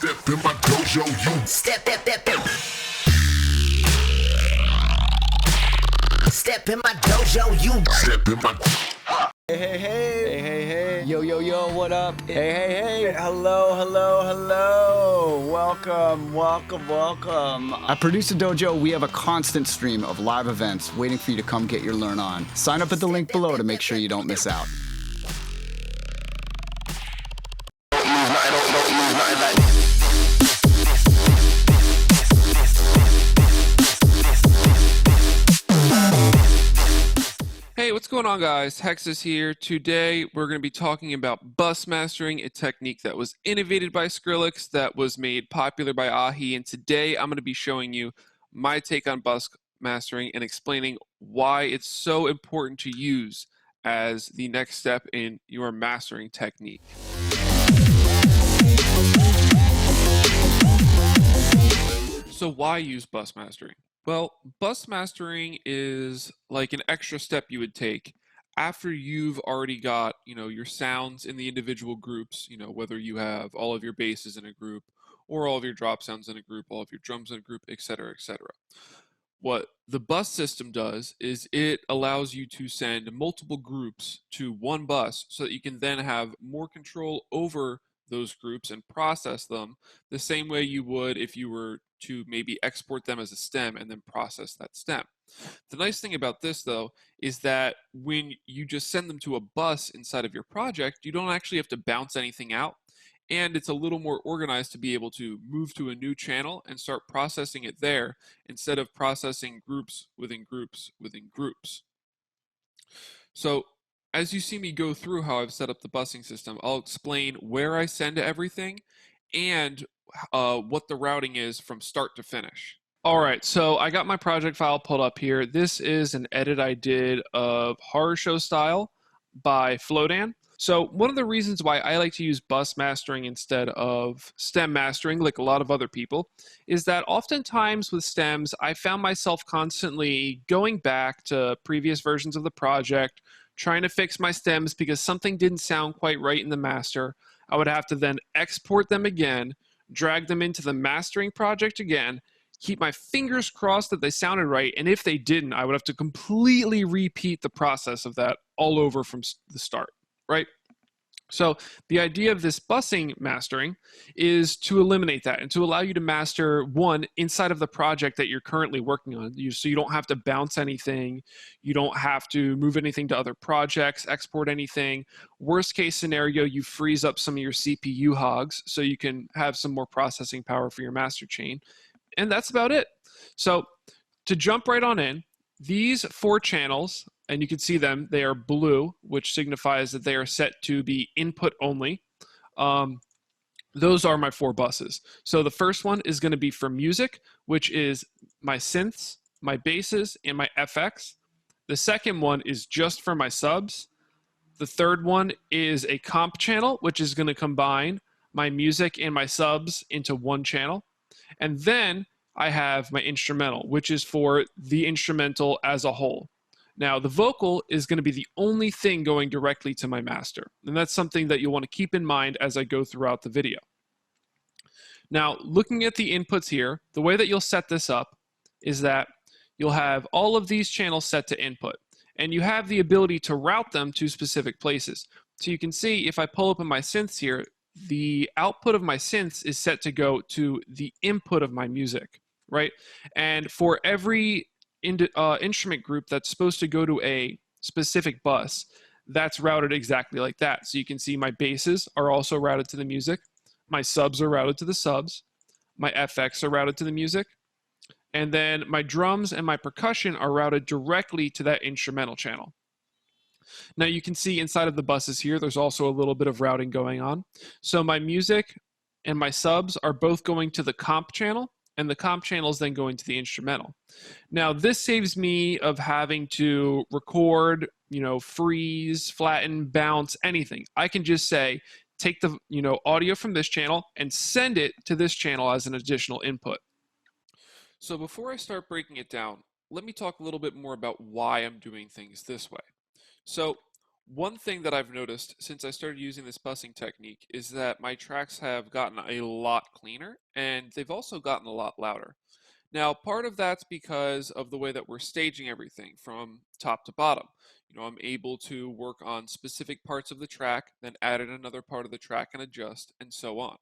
Step in my dojo, you Step in my dojo, you step in my. Hey. Yo, what up? Hey. Hello. Welcome. At Producer Dojo, we have a constant stream of live events waiting for you to come get your learn on. Sign up at the link below to make sure you don't miss out. Hey, what's going on, guys? Hexis here. Today, we're going to be talking about bus mastering, a technique that was innovated by Skrillex, that was made popular by Ahi, and today I'm going to be showing you my take on bus mastering and explaining why it's so important to use as the next step in your mastering technique. So why use bus mastering? Well, bus mastering is like an extra step you would take after you've already got, your sounds in the individual groups, whether you have all of your basses in a group or all of your drop sounds in a group, all of your drums in a group, etc., etc. What the bus system does is it allows you to send multiple groups to one bus so that you can then have more control over those groups and process them the same way you would if you were to maybe export them as a stem and then process that stem. The nice thing about this, though, is that when you just send them to a bus inside of your project, you don't actually have to bounce anything out, and it's a little more organized to be able to move to a new channel and start processing it there instead of processing groups within groups within groups. So as you see me go through how I've set up the busing system, I'll explain where I send everything and what the routing is from start to finish. All right, so I got my project file pulled up here. This is an edit I did of Horror Show Style by Flodan. So one of the reasons why I like to use bus mastering instead of stem mastering, like a lot of other people, is that oftentimes with stems, I found myself constantly going back to previous versions of the project, trying to fix my stems because something didn't sound quite right in the master. I would have to then export them again, drag them into the mastering project again, keep my fingers crossed that they sounded right, and if they didn't, I would have to completely repeat the process of that all over from the start, right? So the idea of this busing mastering is to eliminate that and to allow you to master one inside of the project that you're currently working on. So you don't have to bounce anything. You don't have to move anything to other projects, export anything. Worst case scenario, you freeze up some of your CPU hogs so you can have some more processing power for your master chain. And that's about it. So to jump right on in, these 4 channels, and you can see them, they are blue, which signifies that they are set to be input only. Those are my 4 buses. So the first one is going to be for music, which is my synths, my basses, and my FX. The second one is just for my subs. The third one is a comp channel, which is going to combine my music and my subs into one channel. And then I have my instrumental, which is for the instrumental as a whole. Now, the vocal is going to be the only thing going directly to my master. And that's something that you'll want to keep in mind as I go throughout the video. Now, looking at the inputs here, the way that you'll set this up is that you'll have all of these channels set to input. And you have the ability to route them to specific places. So you can see if I pull up in my synths here, the output of my synths is set to go to the input of my music, right? And for every instrument group that's supposed to go to a specific bus, that's routed exactly like that. So you can see my basses are also routed to the music, my subs are routed to the subs, my FX are routed to the music, and then my drums and my percussion are routed directly to that instrumental channel. Now you can see inside of the buses here, there's also a little bit of routing going on. So my music and my subs are both going to the comp channel, and the comp channel is then going to the instrumental. Now this saves me of having to record, freeze, flatten, bounce, anything. I can just say, take the audio from this channel and send it to this channel as an additional input. So before I start breaking it down, let me talk a little bit more about why I'm doing things this way. So One thing that I've noticed since I started using this bussing technique is that my tracks have gotten a lot cleaner and they've also gotten a lot louder. Now, part of that's because of the way that we're staging everything from top to bottom. I'm able to work on specific parts of the track, then add in another part of the track and adjust, and so on.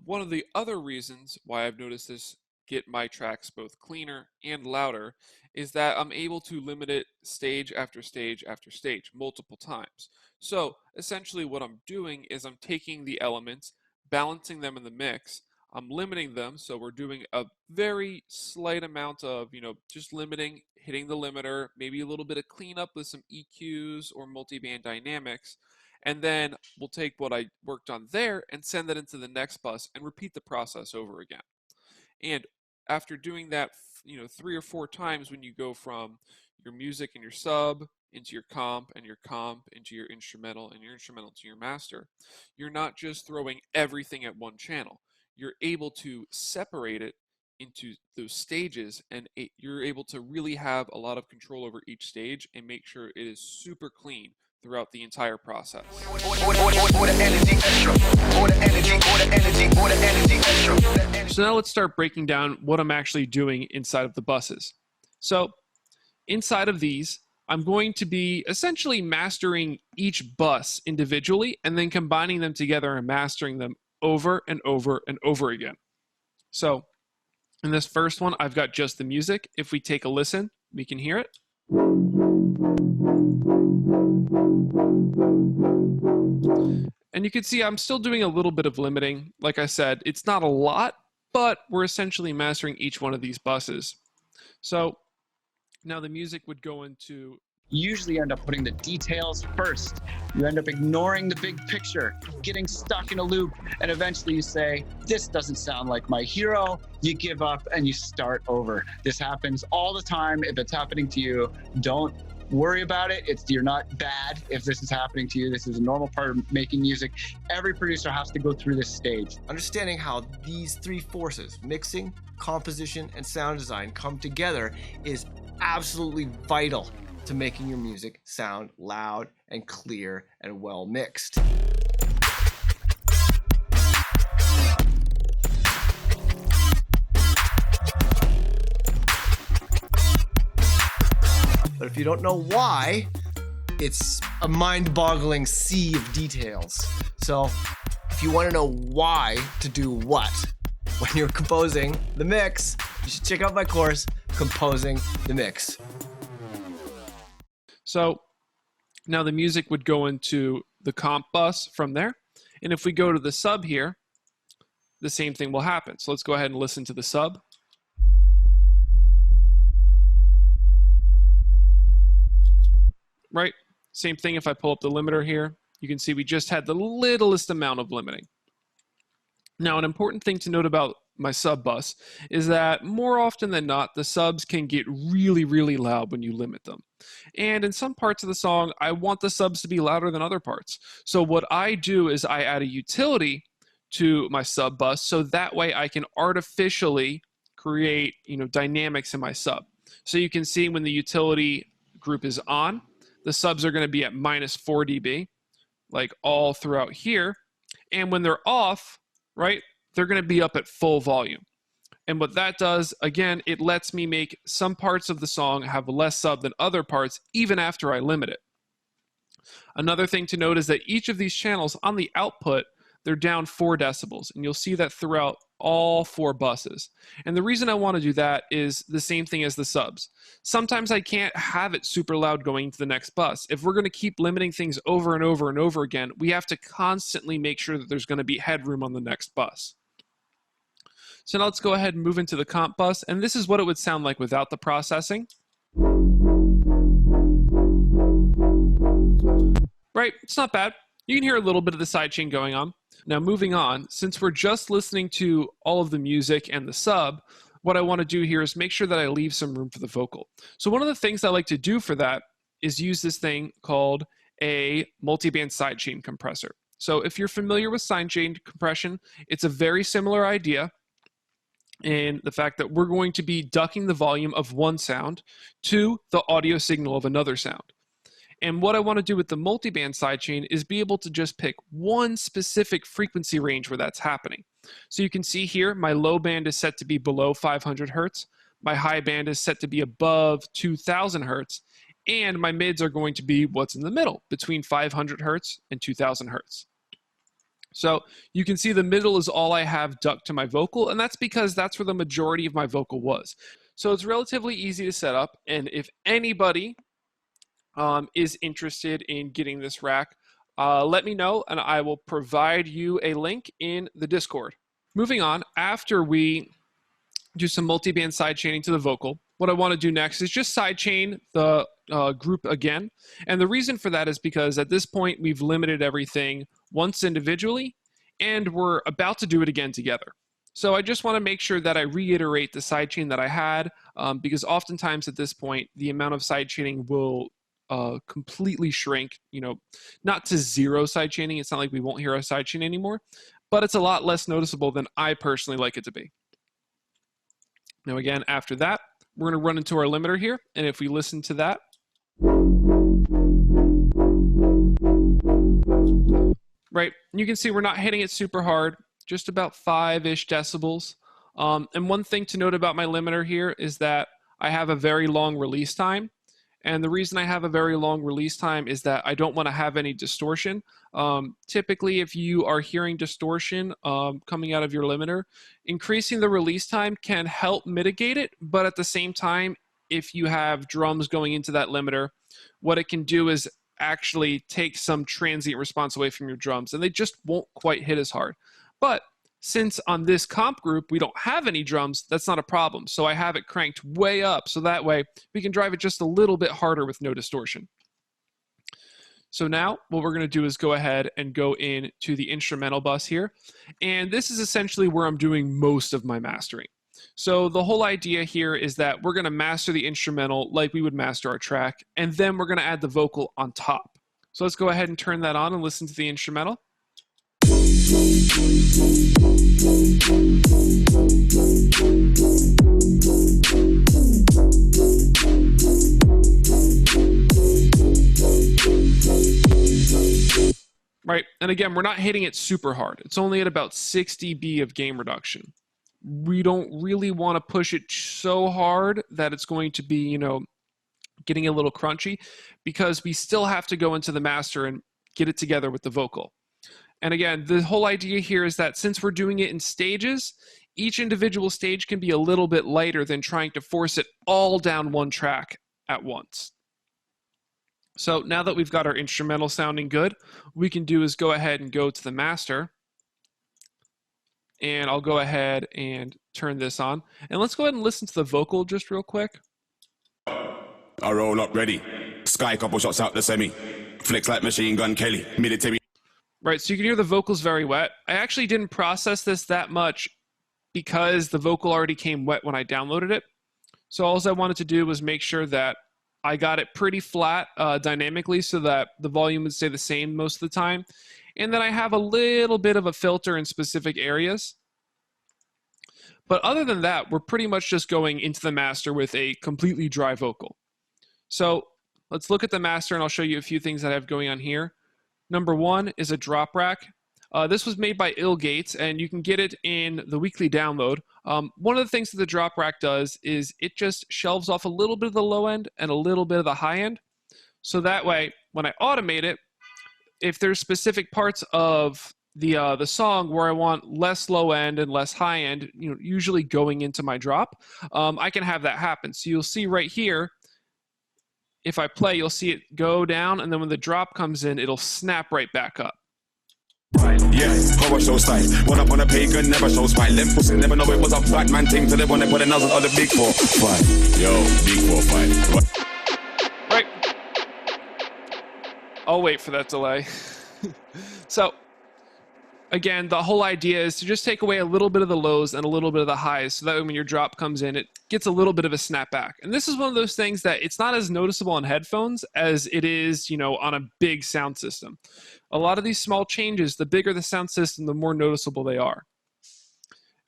One of the other reasons why I've noticed this get my tracks both cleaner and louder is that I'm able to limit it stage after stage after stage multiple times. So essentially what I'm doing is I'm taking the elements, balancing them in the mix, I'm limiting them, so we're doing a very slight amount of, just limiting, hitting the limiter, maybe a little bit of cleanup with some EQs or multiband dynamics, and then we'll take what I worked on there and send that into the next bus and repeat the process over again. And after doing that, 3 or 4 times, when you go from your music and your sub into your comp and your comp into your instrumental and your instrumental to your master, you're not just throwing everything at one channel. You're able to separate it into those stages, and you're able to really have a lot of control over each stage and make sure it is super clean throughout the entire process. So now let's start breaking down what I'm actually doing inside of the buses. So inside of these, I'm going to be essentially mastering each bus individually and then combining them together and mastering them over and over and over again. So in this first one, I've got just the music. If we take a listen, we can hear it. And you can see I'm still doing a little bit of limiting. Like I said, it's not a lot, but we're essentially mastering each one of these buses. So now the music would go into... You usually end up putting the details first. You end up ignoring the big picture, getting stuck in a loop, and eventually you say, this doesn't sound like my hero. You give up and you start over. This happens all the time. If it's happening to you, don't worry about it. You're not bad if this is happening to you. This is a normal part of making music. Every producer has to go through this stage. Understanding how these three forces, mixing, composition, and sound design, come together is absolutely vital to making your music sound loud and clear and well mixed. But if you don't know why, it's a mind-boggling sea of details. So if you want to know why to do what when you're composing the mix, you should check out my course, Composing the Mix. So now the music would go into the comp bus from there. And if we go to the sub here, the same thing will happen. So let's go ahead and listen to the sub. Right? Same thing if I pull up the limiter here. You can see we just had the littlest amount of limiting. Now, an important thing to note about my sub bus is that more often than not, the subs can get really, really loud when you limit them. And in some parts of the song, I want the subs to be louder than other parts. So what I do is I add a utility to my sub bus so that way I can artificially create, dynamics in my sub. So you can see when the utility group is on, the subs are going to be at -4 dB, like all throughout here. And when they're off, right, they're going to be up at full volume. And what that does, again, it lets me make some parts of the song have less sub than other parts, even after I limit it. Another thing to note is that each of these channels on the output, they're down 4 decibels. And you'll see that throughout all 4 buses. And the reason I want to do that is the same thing as the subs. Sometimes I can't have it super loud going to the next bus. If we're going to keep limiting things over and over and over again, we have to constantly make sure that there's going to be headroom on the next bus. So now let's go ahead and move into the comp bus. And this is what it would sound like without the processing. Right, it's not bad. You can hear a little bit of the sidechain going on. Now moving on, since we're just listening to all of the music and the sub, what I want to do here is make sure that I leave some room for the vocal. So one of the things I like to do for that is use this thing called a multiband sidechain compressor. So if you're familiar with sidechain compression, it's a very similar idea in the fact that we're going to be ducking the volume of one sound to the audio signal of another sound. And what I want to do with the multiband sidechain is be able to just pick one specific frequency range where that's happening. So you can see here, my low band is set to be below 500 hertz. My high band is set to be above 2000 hertz. And my mids are going to be what's in the middle, between 500 hertz and 2000 hertz. So you can see the middle is all I have ducked to my vocal, and that's because that's where the majority of my vocal was. So it's relatively easy to set up, and if anybody is interested in getting this rack, let me know, and I will provide you a link in the Discord. Moving on, after we do some multi-band sidechaining to the vocal, what I want to do next is just sidechain the group again. And the reason for that is because at this point, we've limited everything once individually, and we're about to do it again together. So I just want to make sure that I reiterate the sidechain that I had, because oftentimes at this point, the amount of sidechaining will completely shrink, not to zero sidechaining. It's not like we won't hear a sidechain anymore, but it's a lot less noticeable than I personally like it to be. Now again, after that, we're going to run into our limiter here, and if we listen to that, right, you can see we're not hitting it super hard, just about 5-ish decibels. And one thing to note about my limiter here is that I have a very long release time. And the reason I have a very long release time is that I don't want to have any distortion. Typically, if you are hearing distortion coming out of your limiter, increasing the release time can help mitigate it. But at the same time, if you have drums going into that limiter, what it can do is actually take some transient response away from your drums, and they just won't quite hit as hard. But since on this comp group, we don't have any drums, that's not a problem. So I have it cranked way up, so that way we can drive it just a little bit harder with no distortion. So now what we're gonna do is go ahead and go into the instrumental bus here. And this is essentially where I'm doing most of my mastering. So the whole idea here is that we're gonna master the instrumental like we would master our track, and then we're gonna add the vocal on top. So let's go ahead and turn that on and listen to the instrumental. Right, and again, we're not hitting it super hard. It's only at about 60 dB of gain reduction. We don't really want to push it so hard that it's going to be, getting a little crunchy, because we still have to go into the master and get it together with the vocal. And again, the whole idea here is that since we're doing it in stages, each individual stage can be a little bit lighter than trying to force it all down one track at once. So now that we've got our instrumental sounding good, what we can do is go ahead and go to the master. And I'll go ahead and turn this on. And let's go ahead and listen to the vocal just real quick. I roll up ready. Sky couple shots out the semi. Flex like Machine Gun Kelly. Military. Right, so you can hear the vocals very wet. I actually didn't process this that much because the vocal already came wet when I downloaded it. So all I wanted to do was make sure that I got it pretty flat dynamically so that the volume would stay the same most of the time. And then I have a little bit of a filter in specific areas. But other than that, we're pretty much just going into the master with a completely dry vocal. So let's look at the master, and I'll show you a few things that I have going on here. Number one is a drop rack. This was made by ill.gates, and you can get it in the weekly download. One of the things that the drop rack does is it just shelves off a little bit of the low end and a little bit of the high end. So that way, when I automate it, if there's specific parts of the song where I want less low end and less high end, usually going into my drop, I can have that happen. So you'll see right here, if I play, you'll see it go down, and then when the drop comes in, it'll snap right back up. Yeah, horror show style. One up on a pagan, never show spine. Them pussy never know it was a Batman thing till they want to put another on the big 4-5. Yo, big 4-5. Right. I'll wait for that delay. So, again, the whole idea is to just take away a little bit of the lows and a little bit of the highs, so that when your drop comes in, it gets a little bit of a snapback. And this is one of those things that it's not as noticeable on headphones as it is, on a big sound system. A lot of these small changes, the bigger the sound system, the more noticeable they are.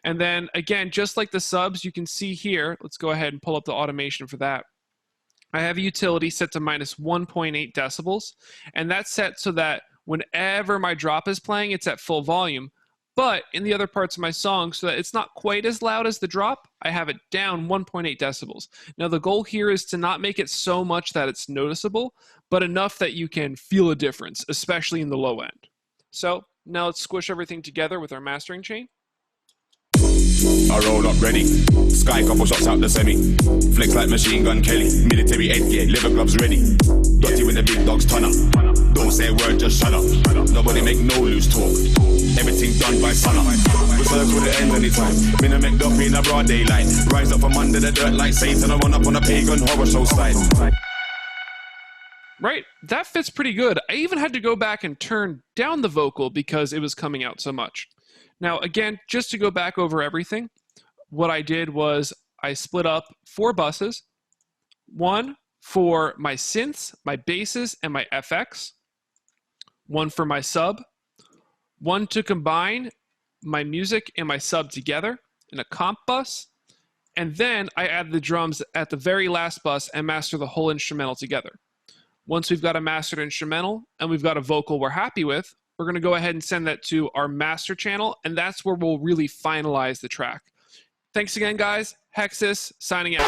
And then, again, just like the subs, you can see here, let's go ahead and pull up the automation for that. I have a utility set to minus 1.8 decibels, and that's set so that whenever my drop is playing, it's at full volume. But in the other parts of my song, so that it's not quite as loud as the drop, I have it down 1.8 decibels. Now, the goal here is to not make it so much that it's noticeable, but enough that you can feel a difference, especially in the low end. So now let's squish everything together with our mastering chain. I roll up ready. Sky couple shots out the semi. Flex like Machine Gun Kelly. Military headgear, liver gloves ready. Dirty when the big dogs turn up. Don't say a word, just shut up. Nobody make no loose talk. Everything done by sun up. We circle the end anytime. Me no make up in a broad daylight. Rise up from under the dirt like Satan. I run up on a pagan horror show slide. Right, that fits pretty good. I even had to go back and turn down the vocal because it was coming out so much. Now, again, just to go back over everything, what I did was I split up 4 buses, one for my synths, my basses, and my FX, one for my sub, one to combine my music and my sub together in a comp bus, and then I add the drums at the very last bus and master the whole instrumental together. Once we've got a mastered instrumental and we've got a vocal we're happy with, we're going to go ahead and send that to our master channel, and that's where we'll really finalize the track. Thanks again, guys. Hexis, signing out.